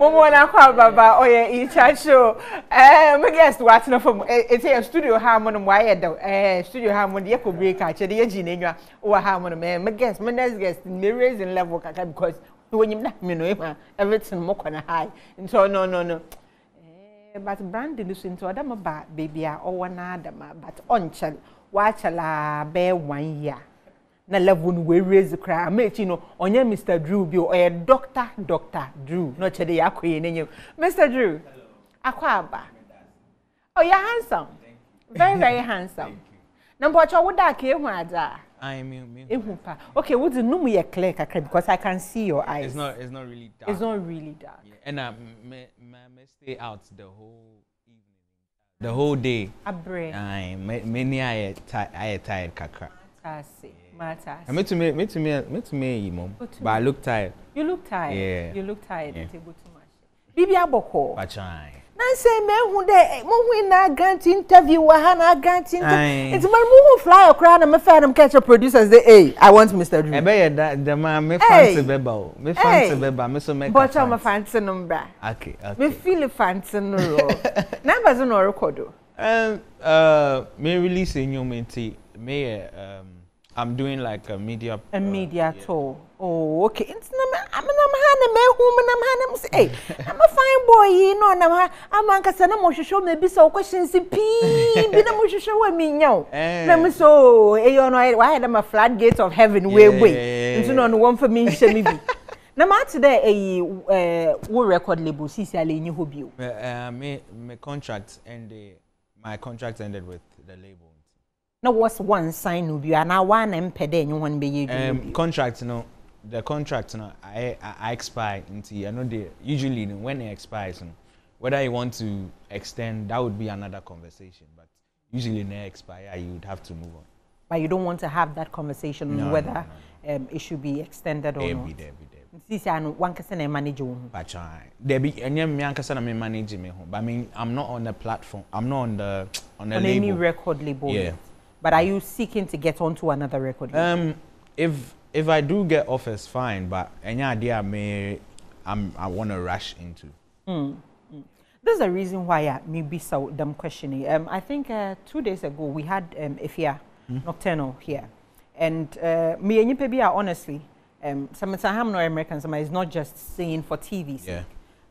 Momo na kwa baba oye ichacho. Me guest what no from it's a studio harmon why the studio harmon ye ko break a che de ye ginenwa o harmon me guest me next guest me raising level kaka because when you na me no everything mo kwana high. So no. But Brandon is into Adam about baby or na Adama but onchel watch la bear 1 year. Na level we raise the cry. Make you know on your Mr. Drew be or Dr. Drew. Not today, Mr. Drew. Aquaba. Oh, you're handsome. Very handsome. Number what would that care? I am. Okay, would the number you clear because I can see your eyes. It's not really dark. It's not really dark. Yeah. And I may stay out the whole evening, the whole day. I many I tired kakra. I see. Me to me, mom. But I look tired. You look tired. Yeah. You look tired. Yeah. Too much. Bibi aboko. Bachai. Nancy me who de mo who na grant interview wa ha na grant interview. It's man mo fly akra na me fan am catch producers say hey I want Mr. Drew. E be that the man me fancy beba o. Me fancy beba me so make. But I'm fancy number. Okay. Me feel fancy no. Numbers no record o. Me release a new menti me I'm doing like a media tour. Oh, okay. It's I'm a fine boy, you know. I'm a sana mo show me be so questions be na mo show me nyaw. Na me so you know why am a floodgate of heaven way. Into no one for me she me be. Na ma today wo record label sisi ale nyi ho bio. My contract ended with the label. No was one sign no be na one empede nyi won be ye contract no the contract no I expire until I know they usually when it expires whether you want to extend that would be another conversation but usually when it expire you would have to move on. But you don't want to have that conversation on whether it should be extended or not. Sisi anu one person na manage wo. Bachai. There be any me ankasa na me manage me ho. But I mean I'm not on the platform. I'm not on the label. Any record label. Yeah. But are you seeking to get onto another record label? If I do get offers, fine. But any idea I want to rush into. There's a reason why maybe so them questioning. I think 2 days ago we had Ifia Nocturnal here, and me and you honestly, some no Americans, it's not just saying for TV. Yeah.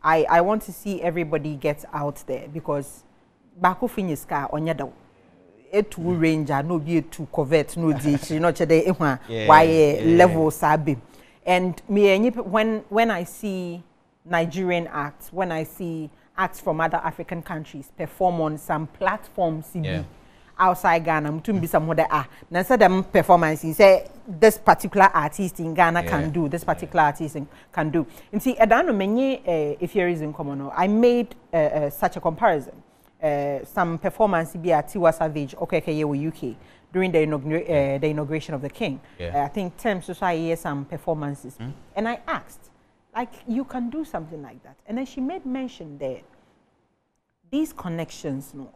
I want to see everybody get out there because back off in your car on your door. To ranger no be to covet no ditch no chede why level sabi and me when I see Nigerian acts, when I see acts from other African countries perform on some platforms outside Ghana to be some other na say them performance say this particular artist in Ghana can do this particular artist can do and see adano many if here is in common I made such a comparison. Some performance be at Tiwa Savage, UK, during the inauguration of the King. I think Thames Society some performances. And I asked, like, you can do something like that. And then she made mention there, these connections, no,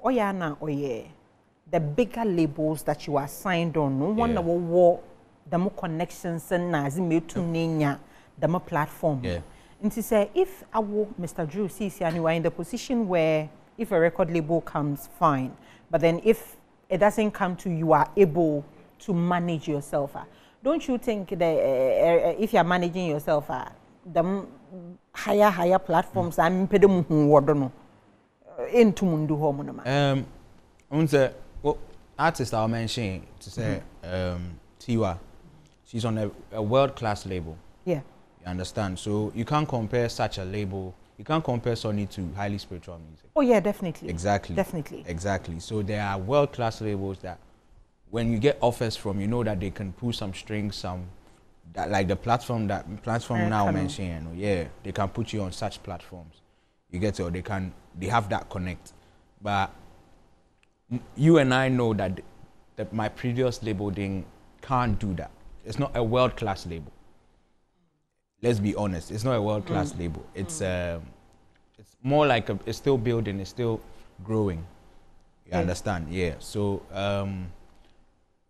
the bigger labels that you are signed on, no one war, the more connections and the more platform. And she said, if I were Mr. Drew Sisi and you are in the position where if a record label comes, fine. But then if it doesn't come to you are able to manage yourself. Don't you think that if you are managing yourself, the higher platforms I'm into mundu homo artist I mentioned to say Tiwa, she's on a world-class label. Yeah. You understand? So you can't compare such a label. You can't compare Sony to highly spiritual music. Oh yeah, definitely. Exactly. Definitely. Exactly. So there are world-class labels that when you get offers from, you know that they can pull some strings, that like the platform now mentioned, they can put you on such platforms. You get it, or they have that connect. But you and I know that my previous label can't do that. It's not a world-class label. Let's be honest, it's not a world-class label. It's more like it's still building, it's still growing. You understand? Yeah. So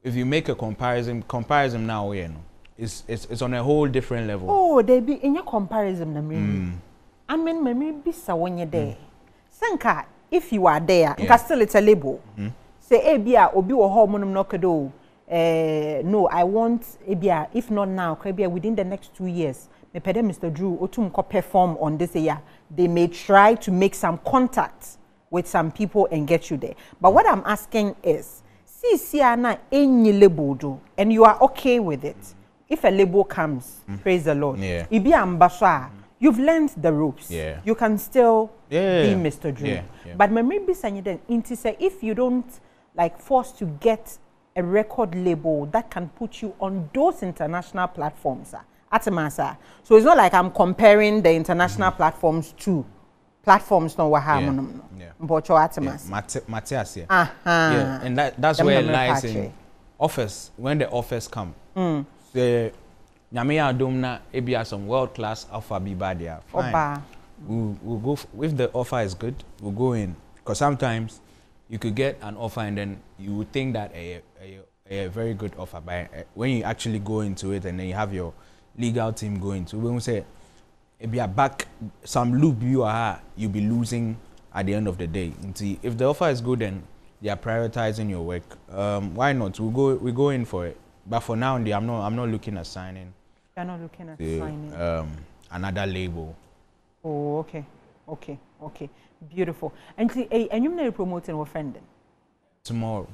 if you make a comparison now, it's on a whole different level. Oh, they be in your comparison, I mean, maybe so when you're there. Sanka, if you are there, yeah. Still it's a label. Say, Abia, Obi or hormone no no, I want Abia, if not now, Abia within the next 2 years. Me pede Mr. Drew, Otum ko perform on this year. They may try to make some contacts with some people and get you there. But what I'm asking is, see ana any label do, and you are okay with it. If a label comes, praise the Lord. Yeah. Ibi ambassador. You've learned the ropes. Yeah. You can still be Mr. Drew. Yeah. But maybe then into say if you don't like forced to get a record label that can put you on those international platforms, atemasa. So it's not like I'm comparing the international platforms to platforms no wahamunum. Mbocho atemasa. Matthias. Yeah. And that's where it lies in offers. When the offers come. The Nyamia Domna Ebia some world-class offer be bad there. Fine. We'll go if the offer is good, we'll go in. Because sometimes you could get an offer and then you would think that a very good offer, but when you actually go into it and then you have your legal team go into it, when we say Ebia back some loop you'll be losing at the end of the day. If the offer is good and they are prioritizing your work, why not? We go in for it. But for now, I'm not looking at signing. You're not looking at signing another label. Oh, okay. Beautiful. And you're not promoting or friending? Tomorrow.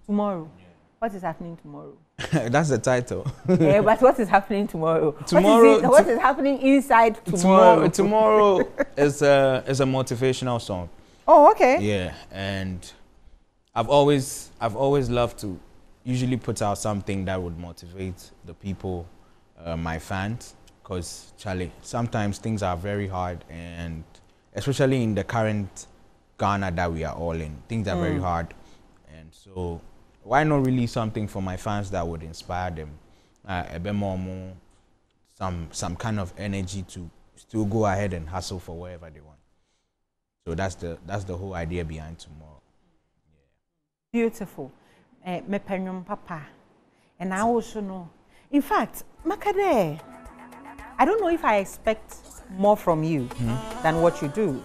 Tomorrow. Yeah. What is happening tomorrow? That's the title. Yeah, but what is happening tomorrow? What is happening inside tomorrow? Tomorrow is a motivational song. Oh, okay. Yeah, and I've always loved to usually put out something that would motivate the people, my fans, because Charlie, sometimes things are very hard, and especially in the current Ghana that we are all in, things are very hard, and so why not release something for my fans that would inspire them, a bit more, some kind of energy to still go ahead and hustle for wherever they want. So that's the whole idea behind tomorrow. Yeah. Beautiful. Me penyum papa, and I also know. In fact, Makade, I don't know if I expect more from you than what you do.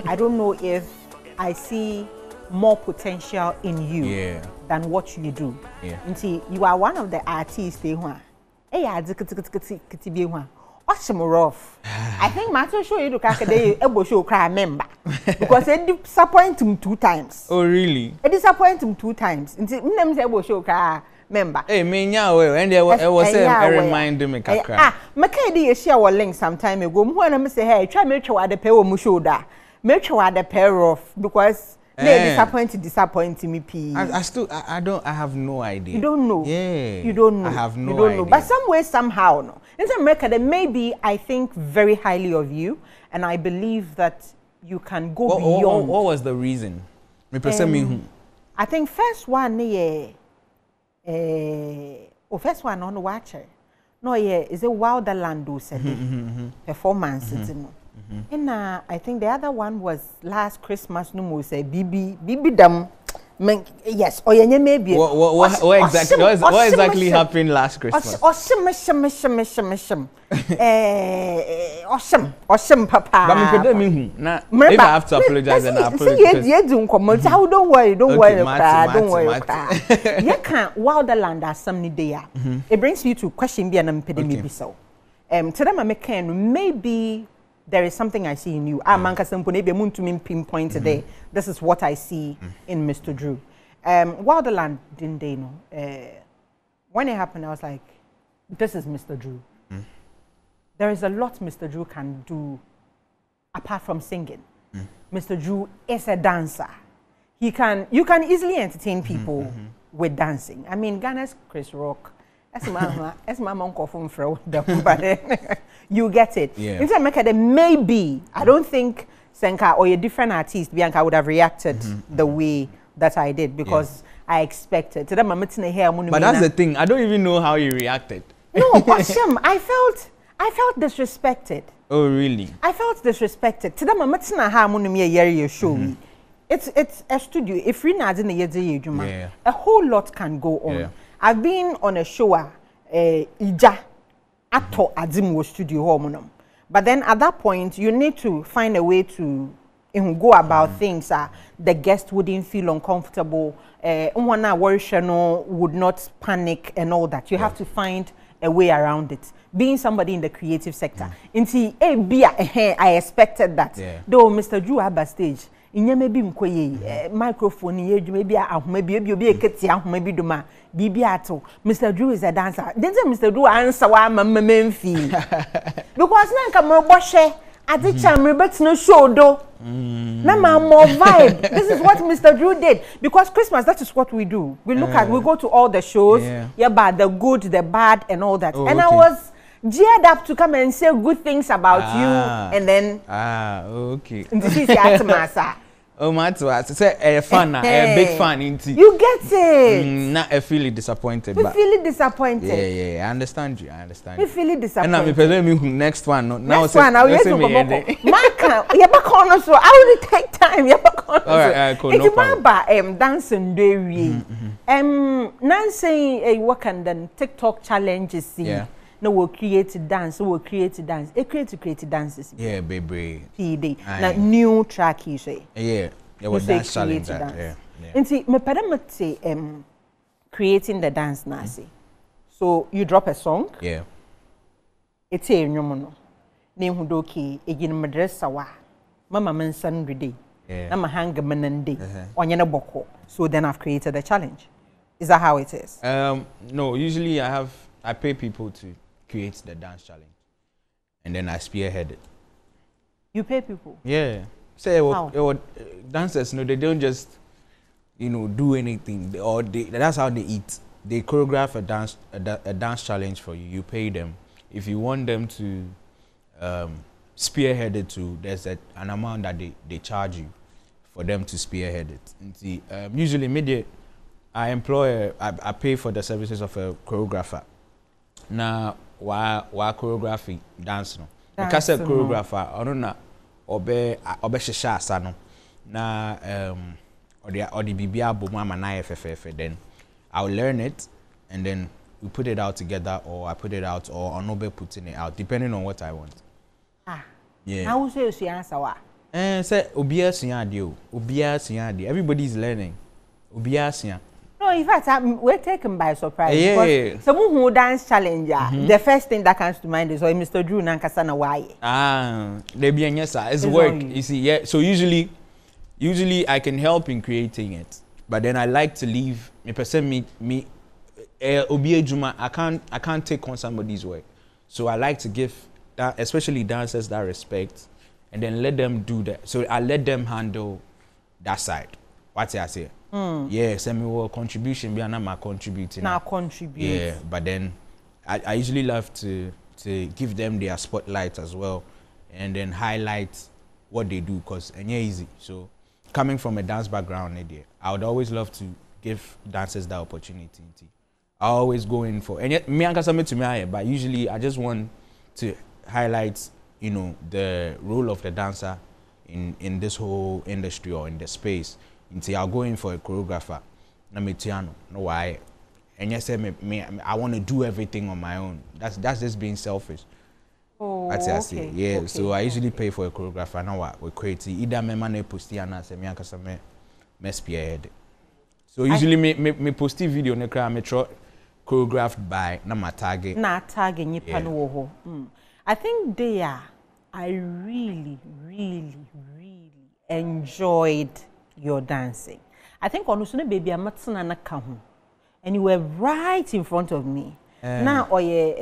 I don't know if I see more potential in you than what you do. And see, you are one of the artists they want. Rough. I think Mato show you to Kakade able show cry member because it disappointed him 2 times. Oh really? It disappointed him 2 times. Until them say able show cry member. Hey, me nya and there was a reminder me kakra. Makadi share our link some time ago. When I say hey, try make sure the pair of mushoda. Make sure the pair of because they disappointed me. I have no idea. You don't know. Yeah. You don't know. I have no idea. But some way, somehow, no. In America, maybe I think very highly of you, and I believe that you can go beyond. What was the reason? I think first one, first one on the watcher. No, is a Wilderland said performance. And I think the other one was last Christmas. No more say Bibi dam. Yes, or maybe. What exactly happened last Christmas? Awesome, papa. But if I have to apologize, then I apologize. Don't worry. You can't Wilderland as some day. It brings you to question. Be an epidemic. So, to them, maybe. There is something I see in you. Pinpoint today. This is what I see in Mr. Drew. Wilderland didn't they know? When it happened, I was like, this is Mr. Drew. There is a lot Mr. Drew can do apart from singing. Mr. Drew is a dancer. You can easily entertain people with dancing. I mean, Ghana's Chris Rock. That's my uncle from them, but you get it. Yeah. In fact, maybe I don't think Senka or a different artist Bianca would have reacted the way that I did because I expected. But that's the thing. I don't even know how you reacted. No, but Shem, I felt disrespected. Oh really? I felt disrespected. Today, my show. It's a studio. If we not in the a whole lot can go on. Yeah. I've been on a show, Ija, Ato Adimwo studio, But then at that point, you need to find a way to go about things the guest wouldn't feel uncomfortable. One would not panic and all that. You have to find a way around it. Being somebody in the creative sector, I expected that. Though Mr. Drew Abba stage, maybe microphone, maybe Mr. Drew is a dancer. Didn't Mr. Drew answer why my men feel? Because now I think I'm but no show though. Now more vibe. This is what Mr. Drew did. Because Christmas, that is what we do. We look at, we go to all the shows, but the good, the bad, and all that. And I was geared up to come and say good things about you, and then okay. This is the Oh, my say a fan, a big fan indeed. You get it. Not a feeling disappointed. You feel disappointed. Yeah, I understand you. You feel disappointed. And I'm preparing next one. Next one, I'll use Mark, you're back on so I will take time. You're back on. All right, cool. It's about dancing day. Nancy, a work and then TikTok challenges. Yeah. No, we'll create dance. We'll create dance. Create dances. Yeah, baby. PD. Like new track, you say. Yeah. Yeah, what dance challenge that. Yeah. And see, me padamate creating the dance nasi. So you drop a song. Yeah. It's a nyomono. Name hudoki egin madress sawa. Mama mensan rede. Yeah. Nama hanga menande. Onyana boko. So then I've created a challenge. Is that how it is? No. Usually I pay people to create the dance challenge, and then I spearhead it. You pay people? Yeah. Say dancers, no, they don't just, do anything. That's how they eat. They choreograph a dance challenge for you. You pay them. If you want them to spearhead it too, there's an amount that they charge you for them to spearhead it. And see, usually, I pay for the services of a choreographer. Now, why choreography dance no? Because a choreographer, I don't know, obe shasha sano. Na or the bibia bomama na FFF. Then I'll learn it, and then we put it out together, or I put it out, or Onobe putting it out, depending on what I want. Yeah. How say you answer what? Say obia siya. Everybody's learning. Obia siya. No, in fact, we're taken by surprise. Yeah. Someone who dance challenger, the first thing that comes to mind is Mr. Drew Nankasana why. They be it's work. You see, yeah. So usually I can help in creating it, but then I like to leave me Obi Juma. I can't take on somebody's work, so I like to give that, especially dancers, that respect, and then let them do that. So I let them handle that side. What's I say? Yeah, semi contribution be my contributing. Now contribute. Yeah, but then I usually love to give them their spotlight as well, and then highlight what they do, because it's easy. So coming from a dance background, I would always love to give dancers that opportunity. I always go in for, and yet me and Kasame to me, but usually I just want to highlight, the role of the dancer in this whole industry or in the space. Until I'll go in for a choreographer, no why, and yes, I want to do everything on my own. That's just being selfish. Oh, that's okay. I say. Yeah, okay. So I usually pay for a choreographer. Now what we create either me man posti and say me and Kasame me spearhead. So usually me posti video ne kra me choreographed by na my target. Na target ni pano. I think I really enjoyed your dancing. I think on Usune baby I'm not and you were right in front of me. Now Master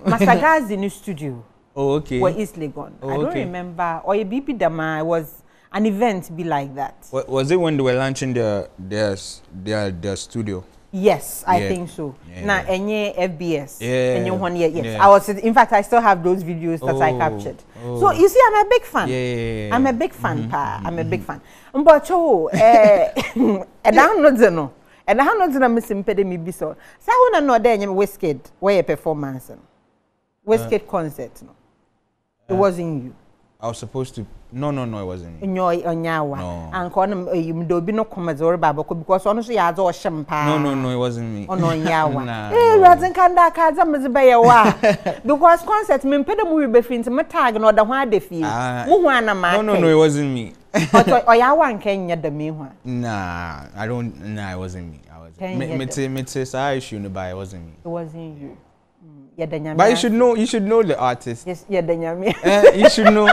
Gazi in the studio. Oh, okay. Where East Legon. I don't remember. Or BP Dama was an event be like that. Was it when they were launching their studio? Yes, I think so. Now, any FBS. Yes. Yeah. I was, in fact, I still have those videos that I captured. So you see, I'm a big fan. Yeah. I'm a big fan, I'm a big fan. But and I'm not no. And I'm not gonna miss me be so. So I wanna know there Wizkid where performance. Wizkid concert. No, it wasn't you. I was supposed to. No, it wasn't me. Onyawa. No. And kono you do be no comedy or babo because honestly ya do shampa. No, it wasn't me. Ono Onyawa. Nah, Eh, Razin kanda ka zamze be yawa. Because concert me pede mu be free me tag no da ho ade fie. Mu ho ana ma. No, it wasn't me. Oyawa nkenya da me ho. Nah, I don't. Nah, it wasn't me. I wasn't. Me say issue no, but it wasn't me. It wasn't you. But you should know the artist. Yes, Danyami. You should know.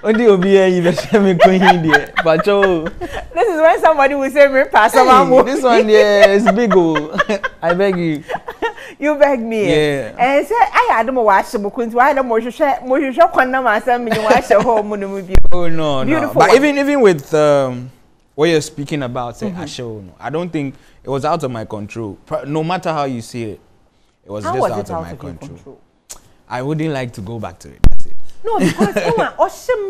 Only Obia, you me going there. But this is when somebody will say, "Me pass hey, this one there is big. I beg you." You beg me. Yeah. And say, I had no wash. Because why the more share quando myself me wash home movie. Oh no. But one. even with what you're speaking about, say a show. I don't think it was out of my control. No matter how you see it. It was just out of my control. I wouldn't like to go back to it. That's it. No,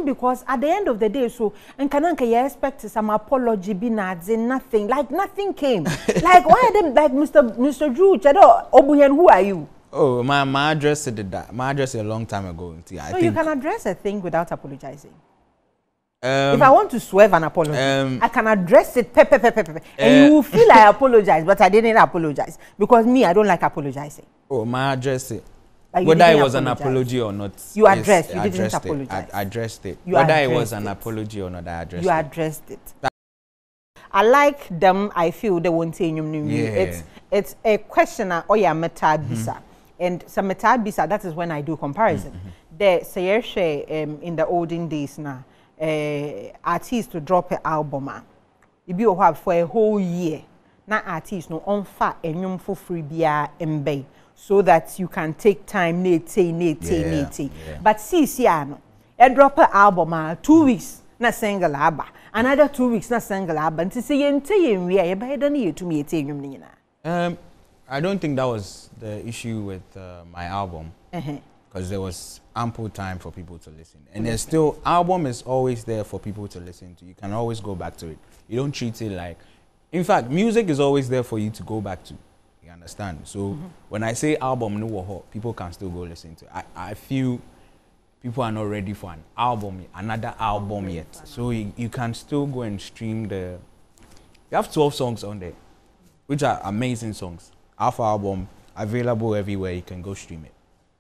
because at the end of the day, so and Kananka, you expect some apology, be nothing. Like nothing came. Like why them like Mr. Drew, Obuyen, who are you? Oh, my address did that. My address a long time ago. So you can address a thing without apologizing. If I want to swerve an apology, I can address it, and you will feel I apologize, but I didn't apologize because me, I don't like apologizing. Oh, my address it. Like whether it was an apology or not. You addressed. Yes, you didn't apologize. I addressed it. Whether it was an apology or not, I addressed it. You addressed it. I like them. I feel they won't say It's a question. Oh yeah, metad bisa, and some metad bisa. That is when I do comparison. The say in the olden days now. Artist to drop an album, you be for a whole year. Now artist no on fat and for free beer and bay, so that you can take time. But see, no, a drop an album 2 weeks, na single album. Another 2 weeks, na single album. To say we are by the need to me I don't think that was the issue with my album. Because there was ample time for people to listen. And there's still, album is always there for people to listen to. You can always go back to it. You don't treat it like, in fact, music is always there for you to go back to. You understand? So when I say album, no, people can still go listen to it. I feel people are not ready for an album, another album yet. So you can still go and stream you have 12 songs on there, which are amazing songs. Half album, available everywhere, you can go stream it.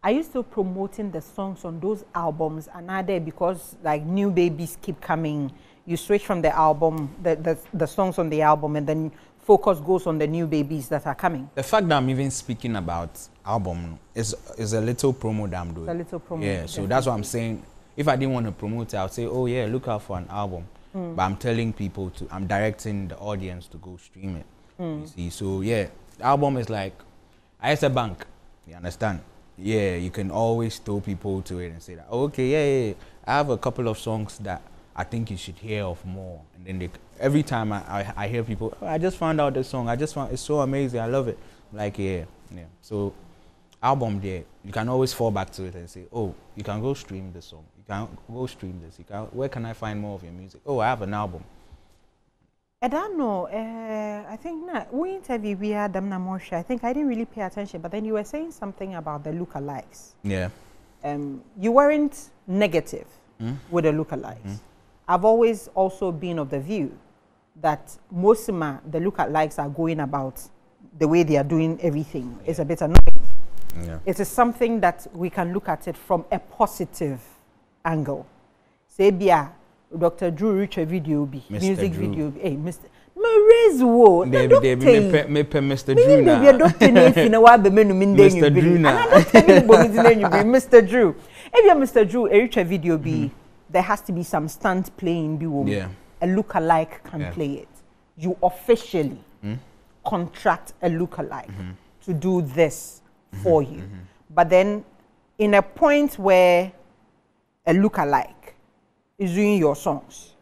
Are you still promoting the songs on those albums and are there because like new babies keep coming? You switch from the album, the songs on the album, and then focus goes on the new babies that are coming. The fact that I'm even speaking about album is a little promo that I'm doing. It's a little promo. Yeah, so that's what I'm saying. If I didn't want to promote it, I would say, oh yeah, look out for an album. But I'm telling people I'm directing the audience to go stream it. You see, so yeah, the album is like, it's a bank. You understand? Yeah, you can always throw people to it and say that, oh, okay, yeah, I have a couple of songs that I think you should hear of more. And then every time I hear people, oh, I just found out this song, it's so amazing, I love it. Like, yeah. So, album there, you can always fall back to it and say, oh, you can go stream this song, you can go stream this, where can I find more of your music? Oh, I have an album. I don't know. I think we interviewed we had them Namosha. I think I didn't really pay attention, but then you were saying something about the lookalikes. Yeah. You weren't negative with the lookalikes. I've always also been of the view that most of the lookalikes are going about the way they are doing everything. It's a bit annoying. Yeah. It is something that we can look at it from a positive angle. Say, Dr. Drew Richard video be music Drew. video be. Hey, Mr. Mary's wo. Me Mr. Drew na. Me doctor na fi na wa be menu min dey you. Mr. Drew na. Mr. Drew. If you Mr. Drew a Richard video be, there has to be some stunt playing be wo. Yeah. A lookalike can play it. You officially contract a lookalike to do this for you. But then in a point where a lookalike is doing your songs.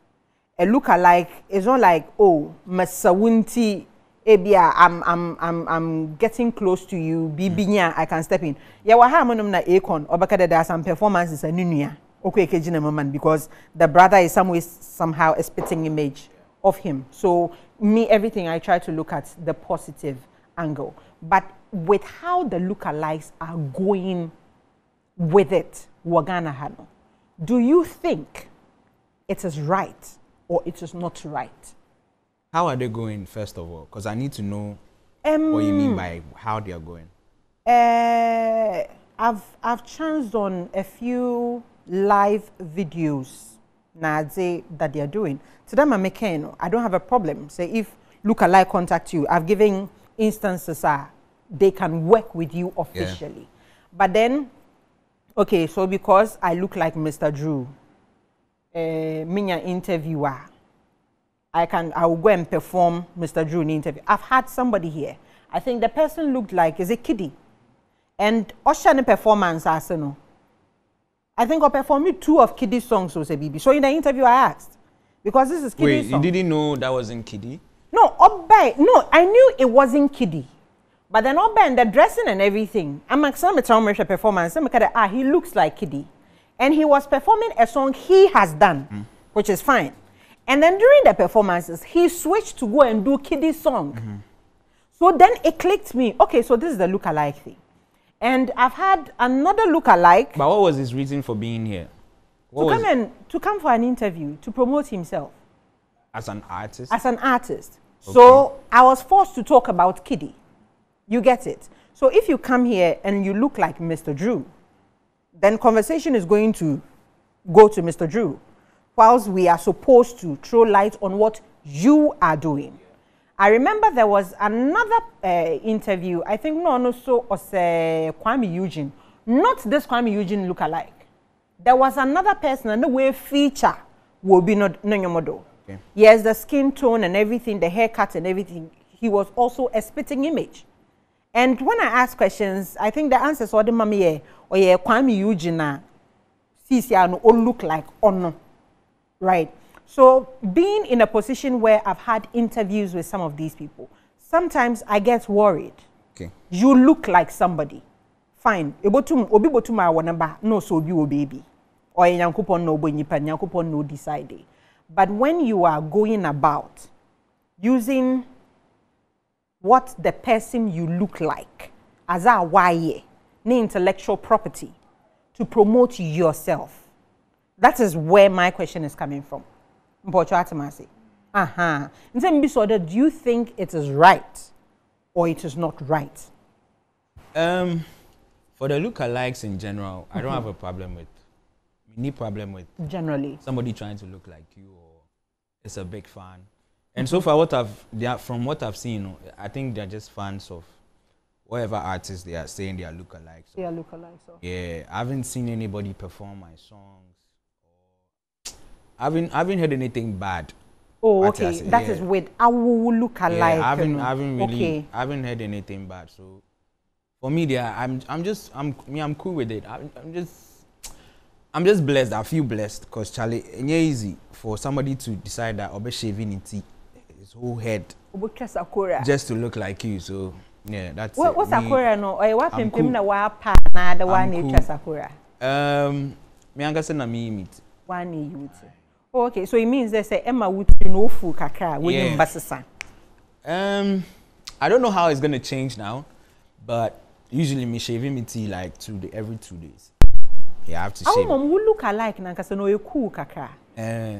A lookalike is not like, oh, Masawunti, Ebia, I'm getting close to you, Bibinya, I can step in. Yeah, what happened na Akon, or because there are some performances in Nunia, okay, Kejina because the brother is somehow a spitting image of him. So me, everything I try to look at the positive angle. But with how the lookalikes are going with it, Wagana Hano. Do you think it is right or it is not right? How are they going, first of all? Because I need to know what you mean by how they are going. I've chanced on a few live videos that they are doing. To them, I'm making. I don't have a problem. Say if Lookalike contact you, I've given instances they can work with you officially. Yeah. But then, okay, so because I look like Mr. Drew, Minya interviewer, I will go and perform Mr. Drew in interview. I've had somebody here. I think the person looked like is a kiddie. And Ocean performance as no. I think I performed 2 of Kiddie songs was a BB. So in the interview I asked, because this is Kiddie song. Wait, you didn't know that wasn't Kiddie? No, no, I knew it wasn't Kiddie. But then and the dressing and everything. I'm like some performance. He looks like Kiddie. And he was performing a song he has done, which is fine. And then during the performances, he switched to go and do Kiddie song. So then it clicked me. Okay, so this is the Lookalike thing. And I've had another Lookalike. But what was his reason for being here? To come for an interview, to promote himself. As an artist? As an artist. Okay. So I was forced to talk about Kiddie. You get it? So if you come here and you look like Mr. Drew, then conversation is going to go to Mr. Drew, whilst we are supposed to throw light on what you are doing. I remember there was another interview, I think was Kwame Eugene. Not this Kwame Eugene Lookalike. There was another person, and the way feature will be not Nonyomodo. Okay. Yes, the skin tone and everything, the haircut and everything. He was also a spitting image. And when I asked questions, I think the answers were the mami or Kwame Eugene CCR all look like no. Right. So being in a position where I've had interviews with some of these people, sometimes I get worried. Okay. You look like somebody. Fine. Obi botuma wanamba no so be baby. Or yankupon no bo nipa yankupon no decide. But when you are going about using what the person you look like as a why intellectual property to promote yourself, that is where my question is coming from. Do you think it is right or it is not right? For the lookalikes in general, I don't have a problem with. Any problem with generally somebody trying to look like you or is a big fan. And so far, from what I've seen, I think they're just fans of whatever artists they are saying they are lookalikes. They are lookalikes. So. Yeah, I haven't seen anybody perform my songs. I haven't heard anything bad. Oh, okay. That is with our lookalike. Yeah, I haven't heard anything bad. So for me, I'm cool with it. I'm just blessed. I feel blessed because Charlie, it's easy for somebody to decide that I'll be shaving his whole head just to look like you. So yeah, that's it. What's Sakura no? Or what pimpim na wa pa na the one nature Sakura? Me angasa na me meet. One you. Oh, okay, so it means they say Emma would no fu kakra when you basasa. I don't know how it's gonna change now, but usually me shaving me tea like every 2 days. Yeah, I have to shave. Our mom will look alike na nkasa no ye cool kakra.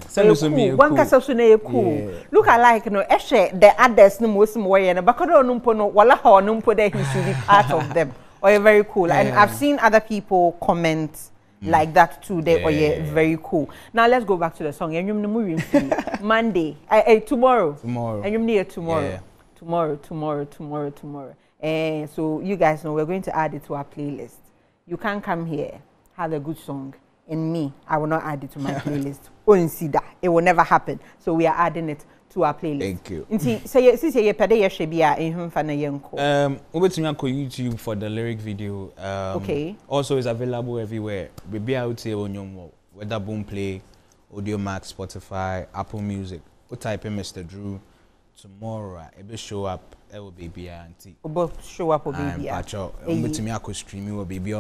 So me one kasa so na ye cool. Look alike no the others no most more na bakado no mpo no wala ha no mpo that he should be part of them. Or you're very cool. And I've seen other people comment like that too. They are very cool. Now let's go back to the song. Monday. Tomorrow. Tomorrow. And you tomorrow. Yeah. Tomorrow. So you guys know we're going to add it to our playlist. You can't come here, have a good song, and me, I will not add it to my playlist. It will never happen. So we are adding it to our playlist. Thank you. Since you pede yeshebia in fana yenko. Over to YouTube for the lyric video. Okay. Also, it's available everywhere. Be out here on your whether Boomplay, Audio Max, Spotify, Apple Music. Go type in Mr. Drew. Tomorrow, it will show up. It will be auntie. Will show up, baby. Pacho. To me, I could stream you, baby.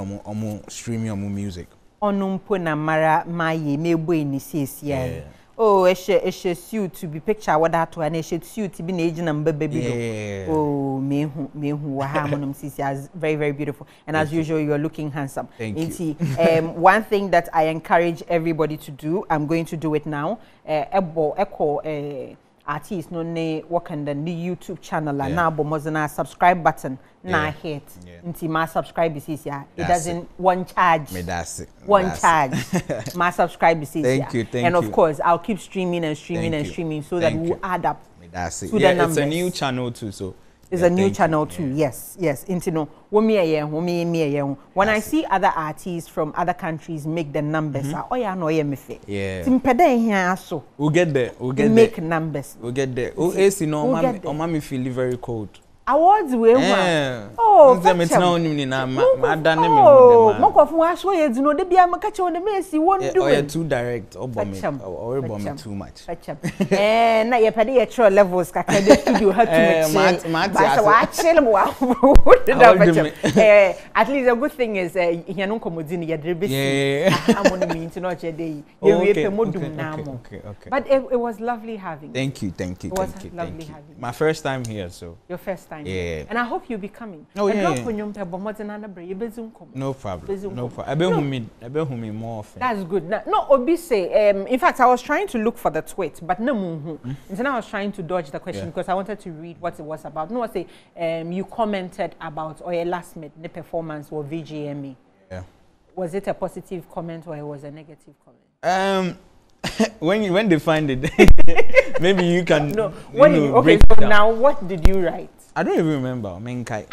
Stream your music. Onumpo na mara maye mebo ni sis ya. oh it's a suit to be picture what that one it's a suit to be an agent and baby oh me who is very very beautiful and as usual you are looking handsome. Thank you. One thing that I encourage everybody to do, I'm going to do it now. Artists no ne work on the new YouTube channel and now bomozana subscribe button na hit until my subscribe is easier. It doesn't one charge. One charge. My subscribe is easier. Thank you. And of course I'll keep streaming and streaming so that we'll add up to the numbers. It's a new channel too, so it's a new channel too. Yes. Into when I see other artists from other countries make the numbers, we'll get there. Make numbers. We'll get there. Mommy feel very cold. Awards we oh it's now too direct or too much na ye pede ye tro levels kakra the studio had to at least a good thing is here no komodini ye drebesi amon me into no che dey ye pe modum na mo but it was lovely having thank you lovely having my first time here, so your first time. Yeah. And I hope you'll be coming. Oh, yeah. No problem. I be me more often. That's good. No, Obi say, in fact, I was trying to look for the tweet, but no And then I was trying to dodge the question because I wanted to read what it was about. No, I say, you commented about your last minute performance or VGME. Yeah. Was it a positive comment or it was a negative comment? When they find it, maybe you can. No. Okay. So now, what did you write? I don't even remember. Minkai.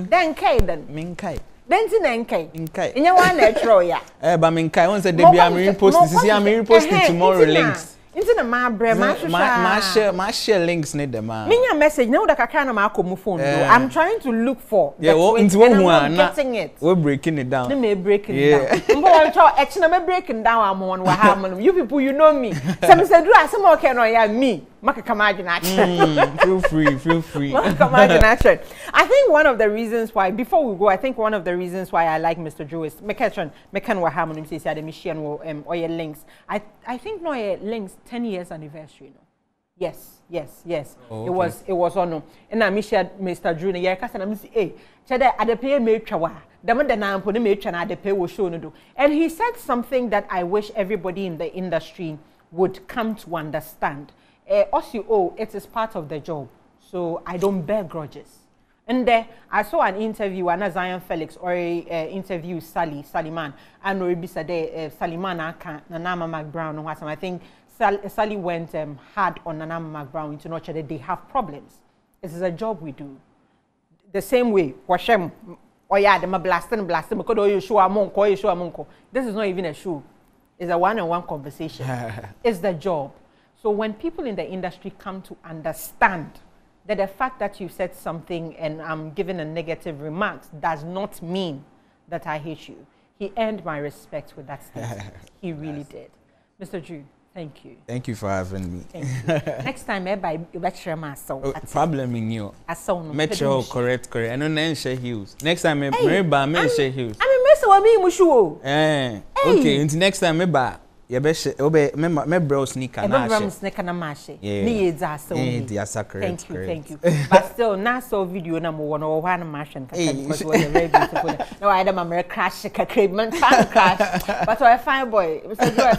Then Kai then. Minkai. Then Minkai. Minkai. In your one natural, yeah. But Minkai once said they be I'm reposting. See, I'm reposting tomorrow links. Into the my share links need them. Me message now that I can't my phone. I'm trying to look for. Yeah, into one getting it. We're breaking it down. Let me break it down. I'm breaking down. I'm on what happened. You people, you know me. Some said, "Do I some more can I me?" Feel free. I think one of the reasons why, before we go, I like Mr. Drew is Mekan Wahamunum says the mission or your links. I think no links 10 years anniversary. No? Yes. Oh, okay. It was on. And I Mr. Drew, yeah, because I'm saying, Chada at the pay made chawa. And he said something that I wish everybody in the industry would come to understand. It is part of the job, so I don't bear grudges. And there, I saw an interview, Anna Zion Felix, or interview Saliman, and Saliman Nanama McBrown, and I think Sally went hard on Nanama McBrown to nurture that they have problems. This is a job we do. The same way, Washem, them blasting, because you show a monk, this is not even a show. It's a one-on-one conversation. It's the job. So when people in the industry come to understand that the fact that you said something and I'm giving a negative remarks does not mean that I hate you. He earned my respect with that statement. He really did. Mr. Drew, thank you. Thank you for having me. Thank you. Next time, I lecture myself. Problem in you. Metro, correct. I don't share heels. Next time, I share heels. Okay, until next time, maybe. Yeah, me bro sneaker na she. Sneaker na mashe. Ni yeza so. Thank you. But still, na so video na mo wono wa na mashe because it was very beautiful. No, I don't remember crash kakre man can crash. But I fine boy. Mr. Joe,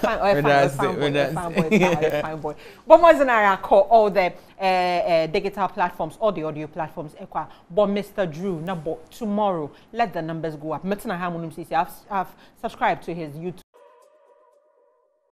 fine boy. But more than I call all the digital platforms, all the audio platforms. But Mr. Drew, tomorrow, let the numbers go up. I've subscribed to his YouTube.